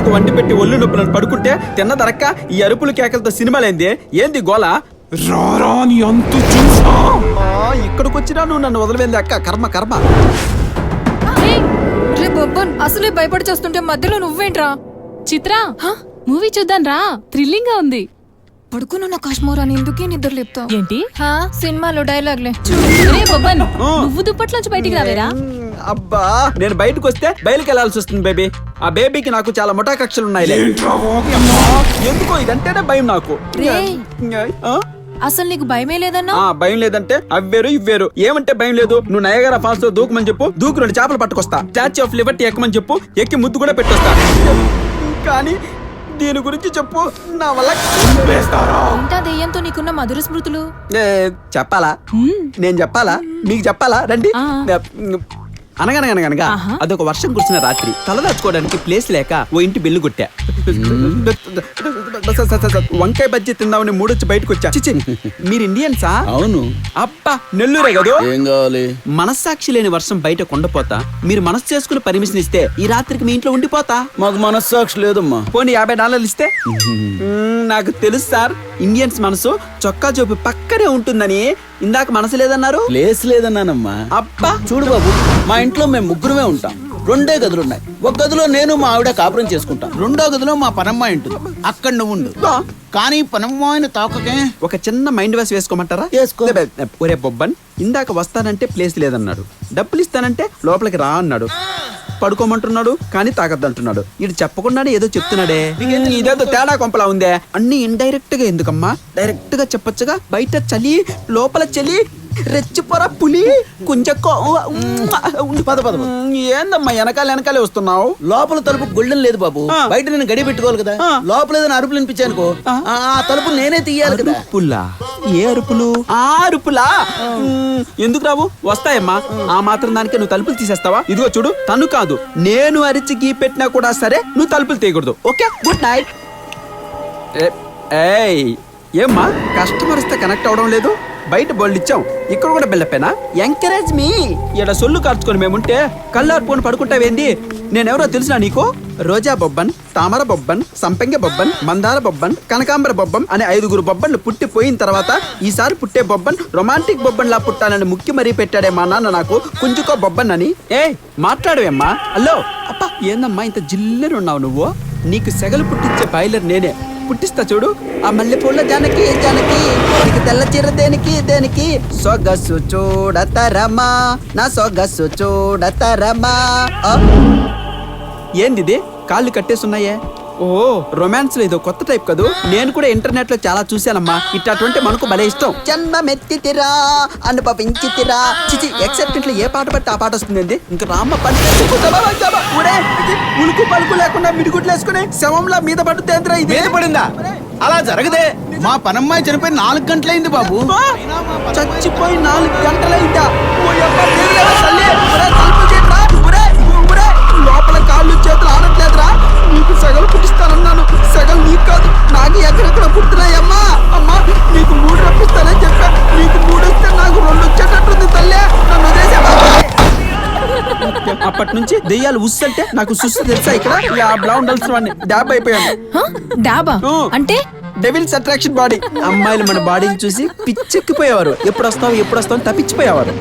నాకు వండి పెట్టి ఒళ్ళు నొప్పులను పడుకుంటే తిన్నదరక్క ఈ అరుపులు కేకలతో సినిమాలేంది? ఏంది గోల? రారా నీ అంతు చూసా. ఇక్కడికి వచ్చినా నువ్వు నన్ను వదిలిపోయింది అక్క. కర్మ కర్మ. రే బొబ్బన్, అసలే భయపడి చేస్తుంటే మధ్యలో నువ్వేంట్రా? చిత్ర మూవీ చూద్దాం రా, థ్రిల్లింగ్ గా ఉంది. పడుకున్న కాశ్మోరా ఎందుకే నిద్ర లేపుతా? ఏంటి సినిమాలో డైలాగ్లే. రే బొబ్బన్, నువ్వు దుప్పట్లోంచి బయటికి రావేరా? అబ్బా, నేను బయటకు వస్తే బయలుకి వెళ్లాల్సి వస్తుంది బేబీ. ఆ బేబీకి నాకు చాలా ముఠా కక్షలు ఉన్నాయి. ఎందుకో ఇదంటేనే భయం నాకు. అసలు నీకు భయమే లేదన్నా? భయం లేదంటే అవ్వేరు ఇవ్వేరు. ఏమంటే భయం లేదు? నువ్వు నయగరా ఫాల్స్ లో దూకమని చెప్పు, దూకు 2 చేపలు పట్టుకొస్తా. స్టాచ్యూ ఆఫ్ లిబర్టీ ఎక్కమని చెప్పు, ఎక్కి ముద్దు కూడా పెట్టొస్తా. కానీ దీని గురించి చెప్పు, నా వల్ల. ఇంకా దెయ్యంతో నీకున్న మధుర స్మృతులు చెప్పాలా? నేను చెప్పాలా? మీకు చెప్పాలా? రండి. అనగనగనగనగా అదొక వర్షం కురిసిన రాత్రి. తలదాచుకోవడానికి ప్లేస్ లేక ఓ ఇంటి బెల్లు కొట్టా. వంకాయ బజ్జీ తిందామని మూడొచ్చి బయటకు వచ్చా. చిచి, మీరు ఇండియన్సా? అవును. అబ్బా, నెల్లూరే కదా. ఏం కావాలి? మనస్సాక్షి లేని వర్షం బయట కొండపోతా. మీరు మనసు చేసుకుని పర్మిషన్ ఇస్తే ఈ రాత్రికి మీ ఇంట్లో ఉండిపోతా. మాకు మనస్సాక్షి లేదమ్మా. పోనీ $50 ఇస్తే? నాకు తెలుసు సార్, ఇండియన్స్ మనసు చొక్కా చూపి పక్కనే ఉంటుందని. ఇందాక మనసు లేదన్నారు. ప్లేస్ లేదన్నానమ్మా. అబ్బా చూడు బాబు, మా ఇంట్లో మేము ముగ్గురమే ఉంటాం. 2 గదులున్నాయి. ఒక గదిలో నేను మా ఆవిడ కాపురం చేసుకుంటాం. 2వ గదిలో మా పనమ్మాయి ఉంటుంది. అక్కడ నువ్వు ఉండు. కానీ పనమ్మాయిని తాకకే. ఒక చిన్న మైండ్ వాష్ వేసుకోమంటారా? వేసుకో. ఒరే బొబ్బన్, ఇందాక వస్తానంటే ప్లేస్ లేదన్నాడు, డబ్బులు ఇస్తానంటే లోపలికి రా అన్నాడు, పడుకోమంటున్నాడు కానీ తాకద్దంటున్నాడు. ఇది చెప్పకుండానే ఏదో చెప్తున్నాడే. ఇదేదో తేడా కొంపలా ఉందే. అన్ని ఇండైరెక్ట్ గా ఎందుకమ్మా? డైరెక్ట్ గా చెప్పొచ్చుగా. బయట చలి, లోపల చలి, రెచ్చిపోరా పులి కుంజక్కో. ఏందమ్మా వెనకాలే వస్తున్నావు? లోపల తలుపు గొళ్ళెం లేదు బాబు. బయట నేను గడి పెట్టుకోవాలి కదా. లోపల ఏదైనా అరుపులు వినిపించానుకో, ఆ తలుపు నేనే తీయాలి కదా. అరుపులా? ఏ అరుపులు? ఆ అరుపులా? ఎందుకు రావు? వస్తాయమ్మా. ఆ మాత్రం దానికే నువ్వు తలుపులు తీసేస్తావా? ఇదిగో చూడు, తను కాదు నేను అరిచి గీ పెట్టినా కూడా సరే నువ్వు తలుపులు తీయకూడదు. Okay, good night. ఏమ్మా, కస్టమర్ వస్తే కనెక్ట్ అవడం లేదు? బయట బోల్డ్ ఇచ్చాం, ఇక్కడ కూడా బెల్లపేనా? ఎంకరేజ్ మీ. ఇక్కడ సొల్లు కార్చుకొని మేముంటే కళ్ళార్పుకొని పడుకుంటావేంది? నేనెవరో తెలిసినా నీకు? రోజా బొబ్బన్, తామర బొబ్బన్, సంపెంగ బొబ్బన్, మందార బొబ్బన్, కనకాంబర బొబ్బన్ అనే 5 బొబ్బన్లు పుట్టిపోయిన తర్వాత ఈసారి పుట్టే బొబ్బన్ రొమాంటిక్ బొబ్బన్ లా పుట్టాలని ముక్కి మరీ పెట్టాడే మా నాన్న నాకు. కుంచుకో బొబ్బన్ అని. మాట్లాడవేమ్మా? హలో అప్ప, ఏందమ్మా ఇంత జిల్లెనున్నావు నువ్వు? నీకు సెగలు పుట్టించే బాయిలర్ నేనే. పుట్టిస్తా చూడు. ఆ మల్లెపూల జానకి జానకి, నీకు తెల్ల చీర దేనికి? సొగసు చూడతరమా, నా సొగసు చూడతరమా. ఏంది కాళ్ళు కట్టేస్తున్నాయే? ఓ, రొమాన్స్ లో ఇదో కొత్త టైప్ కదూ. నేను కూడా ఇంటర్నెట్ లో చాలా చూశానమ్మా. ఇట్లాంటి మనకు భలే ఇష్టం. జన్మమెత్తితిరా అనుభవించితిరా. చిచి, ఎక్సెప్ట్ ఇంట్లో ఏ పాట పట్టి ఆ పాట వస్తుంది. ఇంకా రామ్మ పని ఉలుకు పలుకు లేకుండా మిడిగుడ్లు వేసుకుని శవంలా మీద పడుతుందిరా. ఇది మీద పడిందా? అలా జరగదే. మా పనమ్మాయి చనిపోయి 4 గంటలైంది బాబు. చచ్చిపోయి 4 గంటలైందా? లోపల కాళ్ళు చేతులు ఆడట్లేదురా. నీకు సగలు పుట్టిస్తానన్నాను. సగలు నీకు కాదు, నాకు ఎక్కడెక్కడ పుట్టినాయమ్మా. అమ్మా, నీకు 3 రప్పిస్తానని చెప్పా. నీకు 3 వస్తే నాకు 2 వచ్చేటట్టుంది తల్లే. నన్ను వదిలేసావా? అప్పటి నుంచి దెయ్యాలు ఉస్సంటే నాకు సుస్సు తెలుసా? ఇక్కడ డాబా ఉండాల్సిన వాడిని డాబా అయిపోయాను. డాబా అంటే డెవిల్స్ అట్రాక్షన్ బాడీ. అమ్మాయిలు మన బాడీని చూసి పిచ్చెక్కిపోయేవారు. ఎప్పుడు వస్తావు తప్పించిపోయేవారు.